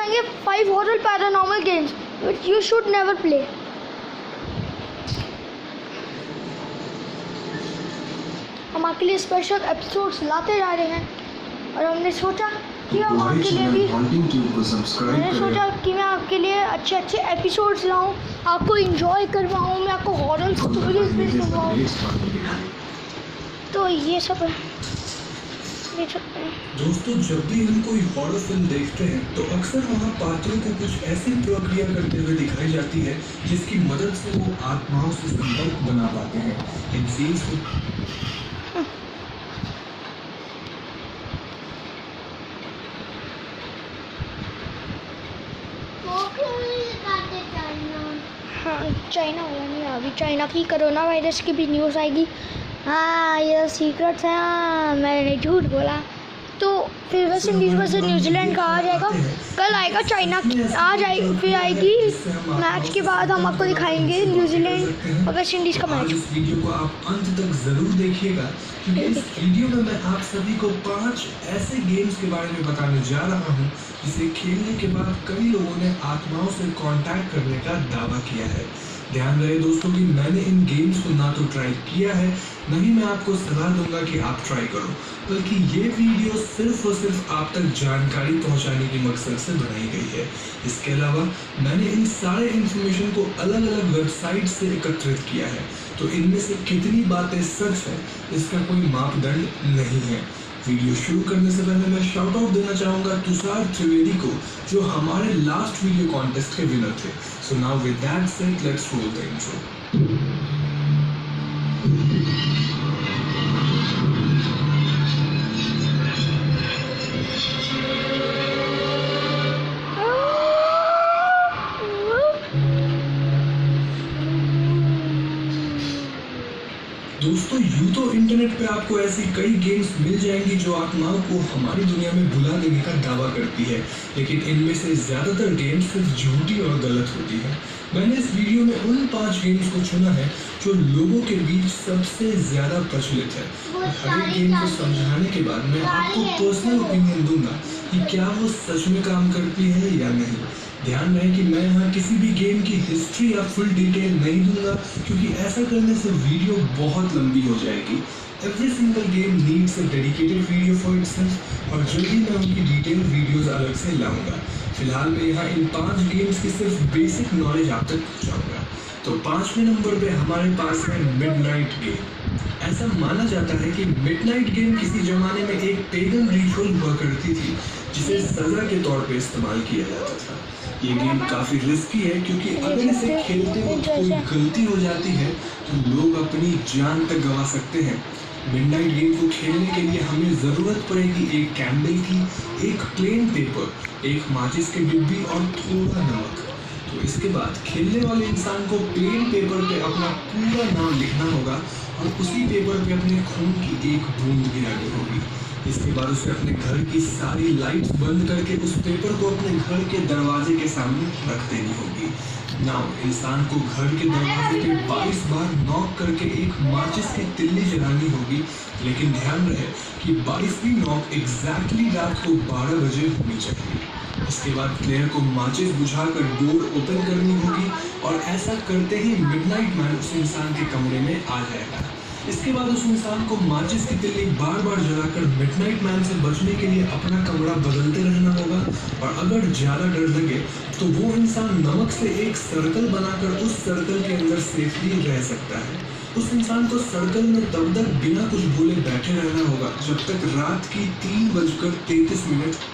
दिखाएंगे 5 horror paranormal games which you should never play. हम आपके लिए स्पेशल एपिसोड्स लाते जा रहे हैं और हमने सोचा कि हम आपके लिए भी मैं आपके लिए अच्छे अच्छे एपिसोड्स लाऊं, आपको इंजॉय करवाऊं, मैं आपको हॉरर स्टोरीज भी सुनाऊं। तो ये सब देख सकते हैं दोस्तों, जब भी हम कोई हॉरर फिल्म देखते हैं तो अक्सर वहाँ पात्रों को कुछ ऐसी प्रक्रिया करते हुए दिखाई जाती है जिसकी मदद से वो आत्माओं से संपर्क बना पाते हैं। इन सीन्स को चाइना वाला नहीं, अभी चाइना की कोरोना वायरस की भी न्यूज़ आएगी। हाँ, ये सीक्रेट्स हैं। हाँ, मैंने झूठ बोला। तो फिर वेस्ट इंडीज़ में से न्यूजीलैंड का आ जाएगा, कल आएगा चाइना की, आ जाएगी, फिर आएगी मैच के बाद हम आपको दिखाएंगे न्यूजीलैंड और वेस्ट इंडीज़ का मैच। इस वीडियो को आप अंत तक जरूर देखिएगा क्योंकि इस वीडियो में मैं आप सभी को 5 ऐसे गेम्स के बारे में बताने जा रहा हूँ जिसे खेलने के बाद कई लोगों ने आत्माओं से कांटेक्ट करने का दावा किया है। ध्यान रहे दोस्तों कि मैंने इन गेम्स को ना तो ट्राई किया है, न ही मैं आपको सलाह दूंगा कि आप ट्राई करो, बल्कि ये वीडियो सिर्फ और सिर्फ आप तक जानकारी पहुंचाने के मकसद से बनाई गई है। इसके अलावा मैंने इन सारे इंफॉर्मेशन को अलग अलग वेबसाइट से एकत्रित किया है, तो इनमें से कितनी बातें सच है इसका कोई मापदंड नहीं है। वीडियो शुरू करने से पहले मैं शाउट आउट देना चाहूंगा तुषार त्रिवेदी को, जो हमारे लास्ट वीडियो कॉन्टेस्ट के विनर थे। So now with that said let's roll the intro. दोस्तों, यूं तो इंटरनेट पे आपको ऐसी कई गेम्स मिल जाएंगी जो आत्माओं को हमारी दुनिया में बुला देने का दावा करती है, लेकिन इनमें से ज्यादातर गेम्स सिर्फ झूठी और गलत होती है। मैंने इस वीडियो में उन 5 गेम्स को चुना है जो लोगों के बीच सबसे ज्यादा प्रचलित है। हर एक गेम को समझाने के बाद मैं आपको पर्सनल ओपिनियन दूंगा कि क्या वो सच में काम करती है या नहीं। ध्यान रहे कि मैं यहाँ किसी भी गेम की हिस्ट्री या फुल डिटेल नहीं दूंगा क्योंकि ऐसा करने से वीडियो बहुत लंबी हो जाएगी। Every single game needs a dedicated video for itself और जल्दी मैं उनकी डिटेल वीडियोस अलग से लाऊंगा। फिलहाल मैं यहाँ इन 5 गेम्स की सिर्फ बेसिक नॉलेज आप तक पहुँचाऊंगा। तो 5वें नंबर पे हमारे पास है मिडनाइट गेम। ऐसा माना जाता है कि मिडनाइट गेम किसी जमाने में एक पेगन रिचुअल हुआ करती थी जिसे सजा के तौर पे इस्तेमाल किया जाता था। ये गेम काफी रिस्की है क्योंकि अगर इसे खेलते वक्त कोई गलती हो जाती है तो लोग अपनी जान तक गंवा सकते हैं। मिडनाइट गेम को खेलने के लिए हमें जरूरत पड़ेगी एक कैंडल की, एक प्लेन पेपर, एक माचिस की डिब्बी और थोड़ा नमक। तो इसके बाद खेलने वाले इंसान को प्लेन पेपर पे अपना पूरा नाम लिखना होगा और उसी पेपर पे अपने खून की एक बूंद गिरानी होगी। इसके बाद उसे अपने घर की सारी लाइट्स बंद करके उस पेपर को अपने घर के दरवाजे के सामने रख देनी होगी। नाउ इंसान को घर के दरवाजे पे 22 बार नॉक करके एक माचिस की तिल्ली जलानी होगी, लेकिन ध्यान रहे कि 22वीं नॉक एग्जैक्टली रात को 12 बजे होनी चाहिए। इसके बाद प्लेयर को माचिस बुझाकर डोर ओपन करनी होगी और ऐसा करते ही मिडनाइट मैन उस इंसान के कमरे में आ जाएगा। इसके बाद उस इंसान को माचिस की तिल्ली बार बार जलाकर मिडनाइट मैन से बचने के लिए अपना कमरा बदलते रहना होगा और अगर ज़्यादा डर लगे तो वो इंसान नमक से एक सर्कल बनाकर उस सर्कल के अंदर सेफली रह सकता है। उस इंसान को सर्कल में तब तक बिना कुछ बोले बैठे रहना होगा जब तक रात की 3:33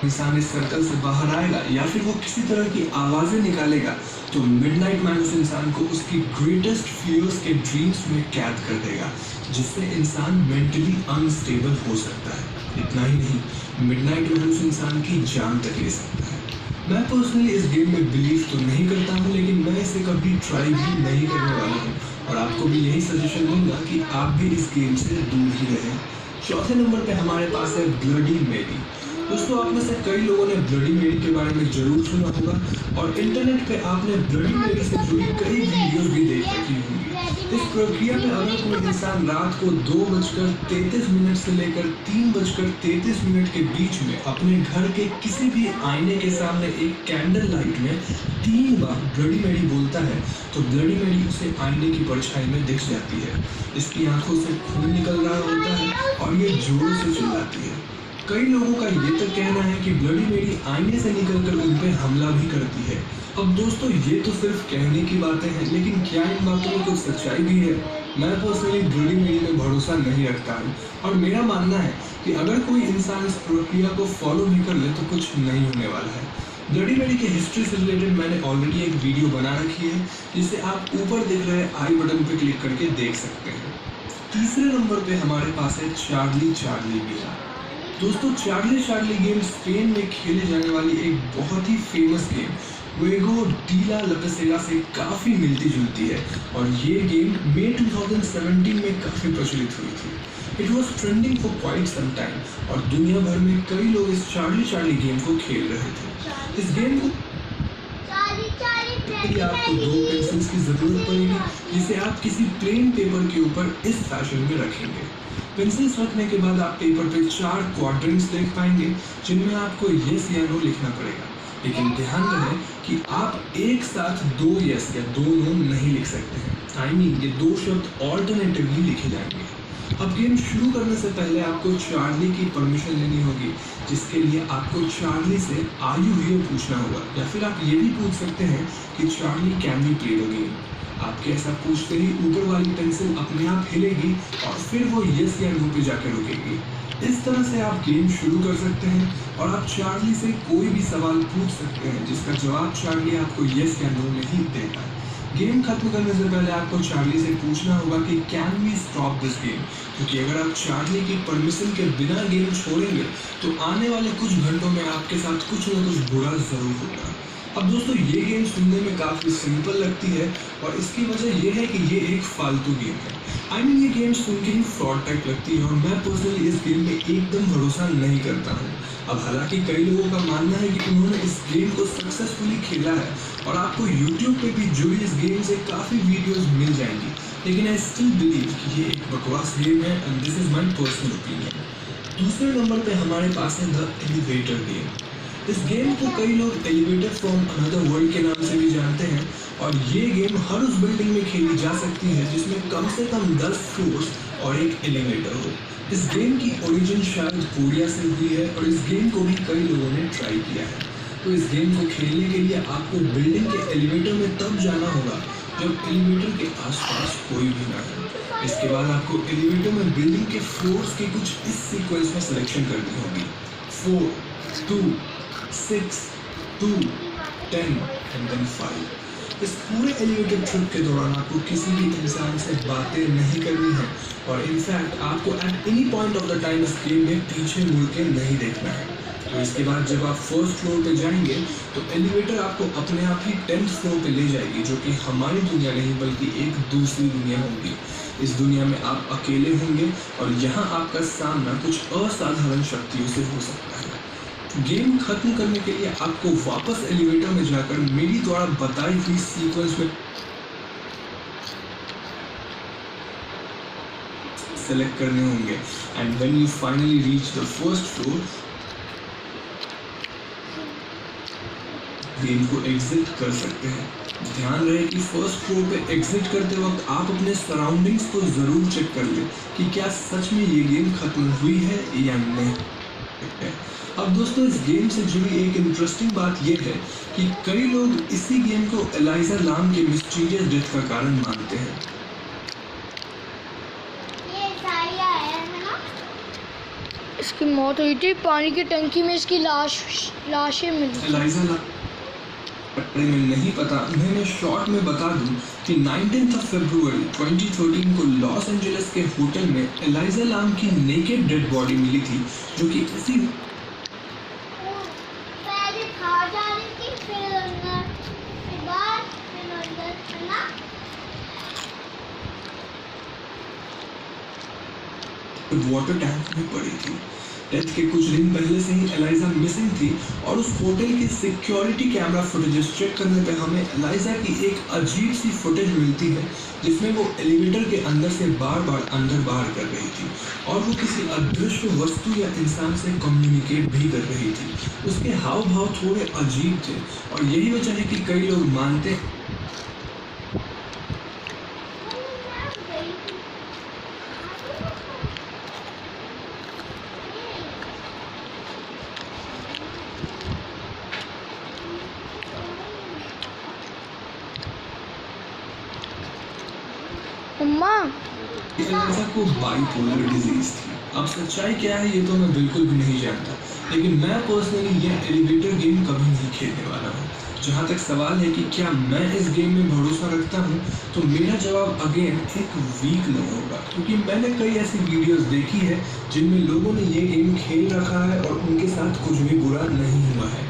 इंसान इस सर्कल से बाहर आएगा या फिर वो किसी तरह की आवाजें निकालेगा तो मिडनाइट मैन उस इंसान को उसकी ग्रेटेस्ट फियर्स के ड्रीम्स में कैद कर देगा, जिससे इंसान मेंटली अनस्टेबल हो सकता है। इतना ही नहीं, मिडनाइट मैन उस इंसान की जान तक ले सकता है। मैं पर्सनली इस गेम में बिलीव तो नहीं करता हूँ, लेकिन मैं इसे कभी ट्राई भी नहीं करने वाला हूँ और आपको भी यही सजेशन दूंगा कि आप भी इस गेम से दूर ही रहें। चौथे नंबर पे हमारे पास है ब्लडी मेरी। दोस्तों, आप में से कई लोगों ने ब्लडी मेरी के बारे में जरूर सुना होगा और इंटरनेट पे आपने ब्लडी मेरी से जुड़ी कई वीडियोस भी देख रखी होंगी। इस प्रक्रिया में अगर कोई इंसान रात को 2:33 से लेकर 3:33 के बीच में अपने घर के किसी भी आईने के सामने एक कैंडल लाइट में 3 बार ब्लडी मेरी बोलता है तो ब्लडी मेरी उसे आईने की परछाई में दिख जाती है। इसकी आंखों से खून निकल रहा होता है और ये जोर से चिल्लाती है। कई लोगों का ये तो कहना है कि ब्लडी मेरी आईने से निकलकर उन पे हमला भी करती है। अब दोस्तों, ये तो सिर्फ कहने की बातें हैं, लेकिन क्या इन बातों में कुछ सच्चाई भी है? मैं पर्सनली ब्लडी मेरी में भरोसा नहीं रखता हूँ और मेरा मानना है कि अगर कोई इंसान इस प्रक्रिया को फॉलो भी कर ले तो कुछ नहीं होने वाला है। ब्लडी मेरी की हिस्ट्री से रिलेटेड मैंने ऑलरेडी एक वीडियो बना रखी है, जिसे आप ऊपर दिख रहे आई बटन पर क्लिक करके देख सकते हैं। तीसरे नंबर पे हमारे पास है चार्ली चार्ली गेम। दोस्तों, चार्ली गेम स्पेन में खेले जाने वाली एक बहुत ही फेमस गेम वेगो डीला लपेसेला से काफ़ी मिलती जुलती है और ये गेम मई 2017 में काफ़ी प्रचलित हुई थी। It was trending for quite some time और दुनिया भर में कई लोग इस चार्ली गेम को खेल रहे थे। इस गेम को आपको 2 पेंसिल्स की जरूरत पड़ेगी, जिसे आप किसी प्लेन पेपर के ऊपर इस फैशन में रखेंगे। पेंसिल्स रखने के बाद आप पेपर पे 4 क्वाड्रेंट्स देख पाएंगे, जिनमें आपको यस या नो लिखना पड़ेगा। लेकिन ध्यान रहे कि आप एक साथ 2 यस या 2 नो नहीं लिख सकते हैं। ये 2 शब्द ऑल्टरनेटिवली लिखे जाएंगे। अब गेम शुरू करने से पहले आपको चार्ली की परमिशन लेनी होगी, जिसके लिए आपको चार्ली से आर यू हियर पूछना होगा, या फिर आप ये भी पूछ सकते हैं कि Charlie can we play the game. आपके ऐसा पूछते ही ऊपर वाली पेंसिल अपने आप हिलेगी और फिर वो यस या नो पे जाकर रुकेगी। इस तरह से आप गेम शुरू कर सकते हैं और आप चार्ली से कोई भी सवाल पूछ सकते हैं, जिसका जवाब चार्ली आपको यस या नो में ही देगा। गेम खत्म करने से पहले आपको चार्ली से पूछना होगा कि can we stop this game, क्योंकि अगर आप चार्ली की परमिशन के बिना गेम छोड़ेंगे तो आने वाले कुछ घंटों में आपके साथ कुछ न कुछ बुरा जरूर होगा। अब दोस्तों, ये गेम सुनने में काफ़ी सिंपल लगती है और इसकी वजह यह है कि ये एक फालतू गेम है। ये गेम सुन के ही फ्रॉड टाइप लगती है और मैं पर्सनली इस गेम में एकदम भरोसा नहीं करता हूँ। अब हालांकि कई लोगों का मानना है कि उन्होंने इस गेम को सक्सेसफुली खेला है और आपको यूट्यूब पे भी जुड़ी इस गेम से काफ़ी वीडियोस मिल जाएंगी, लेकिन आई स्टिल बिलीव कि ये एक बकवास गेम है and this is my personal opinion. दूसरे नंबर पे हमारे पास है द एलिवेटर गेम। इस गेम को कई लोग एलिवेटर फ्रॉम अनदर वर्ल्ड के नाम से भी जानते हैं और ये गेम हर उस बिल्डिंग में खेली जा सकती है जिसमें कम से कम 10 फ्लोर्स और एक एलिवेटर हो। इस गेम की ओरिजिन शायद कोरिया से हुई है और इस गेम को भी कई लोगों ने ट्राई किया है। तो इस गेम को खेलने के लिए आपको बिल्डिंग के एलिवेटर में तब जाना होगा जब एलिवेटर के आसपास कोई भी ना हो। इसके बाद आपको एलिवेटर में बिल्डिंग के फ्लोर्स की कुछ इस सीक्वेंस में सिलेक्शन करनी होगी, 4, 2, 6, 2, 10 एंड देन 5। इस पूरे एलिवेटर ट्रिप के दौरान आपको किसी भी इंसान से बातें नहीं करनी है और इनफैक्ट आपको at any point of the time इस गेम में पीछे मुड़ के नहीं देखना है। तो इसके बाद जब आप फर्स्ट फ्लोर पे जाएंगे तो एलिवेटर आपको अपने आप ही 10th फ्लोर पे ले जाएगी, जो कि हमारी दुनिया नहीं बल्कि एक दूसरी दुनिया होगी। इस दुनिया में आप अकेले होंगे और यहाँ आपका सामना कुछ असाधारण शक्तियों से हो सकता है। गेम खत्म करने के लिए आपको वापस एलिवेटर में जाकर मेरी द्वारा बताई हुई सीक्वेंस में सेलेक्ट करने होंगे and when you finally reach the first floor game को एग्जिट कर सकते हैं। ध्यान रहे कि फर्स्ट फ्लोर पे एग्जिट करते वक्त आप अपने सराउंडिंग्स को जरूर चेक कर लें कि क्या सच में ये गेम खत्म हुई है या नहीं। अब दोस्तों, इस गेम से जुड़ी एक इंटरेस्टिंग बात यह है कि कई लोग इसी गेम को एलाइजा लाम के मिस्टीरियस डेथ का कारण मानते हैं। इसकी मौत हुई थी, पानी की टंकी में इसकी लाशें मिली। एलाइजा लाम बारे में नहीं पता, मैं शॉर्ट में बता दूं कि 19 फरवरी 2013 को लॉस एंजलिस के होटल में एलाइजा लाम की नेकेड डेड बॉडी मिली थी, जो कि इसी वाटर टैंक में पड़ी थी। डेथ के कुछ दिन पहले से ही एलाइजा मिसिंग थी और उस होटल के सिक्योरिटी कैमरा फुटेजेस चेक करने पे हमें एलाइजा की एक अजीब सी फुटेज मिलती है जिसमें वो एलिवेटर के अंदर से बार बार अंदर बाहर कर रही थी और वो किसी अदृश्य वस्तु या इंसान से कम्युनिकेट भी कर रही थी। उसके हाव भाव थोड़े अजीब थे और यही वजह है कि कई लोग मानते हैं अम्मा कि एलिजा को बाइपोलर डिजीज थी। अब सच्चाई क्या है ये तो मैं बिल्कुल भी नहीं जानता, लेकिन मैं पर्सनली ये एलिवेटर गेम कभी नहीं खेलने वाला हूँ। जहाँ तक सवाल है कि क्या मैं इस गेम में भरोसा रखता हूँ, तो मेरा जवाब अगेन एक वीक नो होगा, क्योंकि मैंने कई ऐसी वीडियोस देखी है जिनमें लोगों ने ये गेम खेल रखा है और उनके साथ कुछ भी बुरा नहीं हुआ है।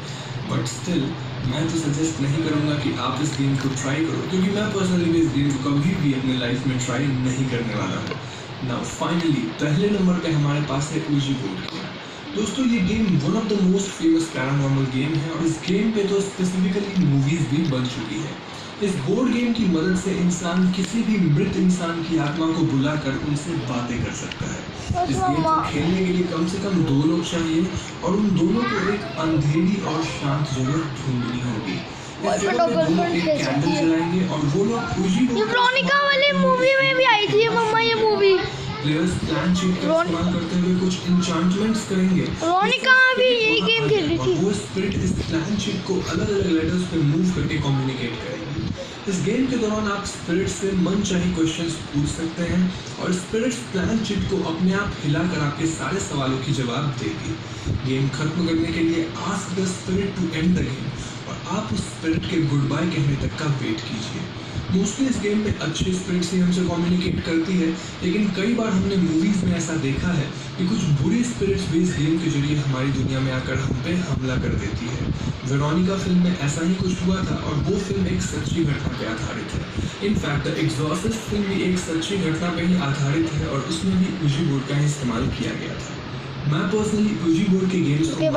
बट स्टिल मैं तो सजेस्ट नहीं करूँगा कि आप इस गेम को ट्राई करो, क्योंकि मैं पर्सनली इस गेम को कभी भी अपने लाइफ में ट्राई नहीं करने वाला हूँ। नाउ फाइनली पहले नंबर पे हमारे पास है ouija बोर्ड गेम। दोस्तों ये game one of the most famous paranormal game है और इस गेम पे तो स्पेसिफिकली मूवीज भी बन चुकी है। इस बोर्ड गेम की मदद से इंसान किसी भी मृत इंसान की आत्मा को बुलाकर उनसे बातें कर सकता है। इस गेम को खेलने के लिए कम से कम 2 लोग चाहिए और उन दोनों को एक अंधेरी और शांत जगह ढूंढनी होगी। इस जगह पे दोनों एक कैंडल जलाएंगे और वो लोग ouija board ये वेरोनिका वाली मूवी में भी आई थी मम्मा ये मूवी। प्लेयर्स प्लान शीट का इस्तेमाल करते हुए कुछ इंचांटमेंट्स करेंगे। वेरोनिका भी यही गेम खेल रही थी। और वो स्पिरिट इस प्लान शीट को अलग-अलग लेटर्स पे मूव करके कम्युनिकेट करेगी। इस गेम के दौरान आप स्पिरिट से मनचाही क्वेश्चंस पूछ सकते हैं और स्पिरिट्स प्लान शीट को अपने आप हिलाकर आपके सारे सवालों की जवाब देगी। गेम खत्म करने के लिए ask the spirit to end the game और आप उस स्पिरिट के गुड बाय कहने तक का वेट कीजिए। मोस्टली इस गेम में अच्छे स्पिरिट्स ही हमसे कम्युनिकेट करती है, लेकिन कई बार हमने मूवीज में ऐसा देखा है कि कुछ बुरी स्पिरिट्स भी इस गेम के जरिए हमारी दुनिया में आकर हम पे हमला कर देती है। वेरोनिका फिल्म में ऐसा ही कुछ हुआ था और वो फिल्म एक सच्ची घटना पे आधारित है। इनफैक्ट द एग्जॉर्सिस्ट फिल्म भी एक सच्ची घटना पे ही आधारित है और उसमें भी ouija बोर्ड का इस्तेमाल किया गया था। मैं पर्सनली ouija बोर्ड के गेम्स को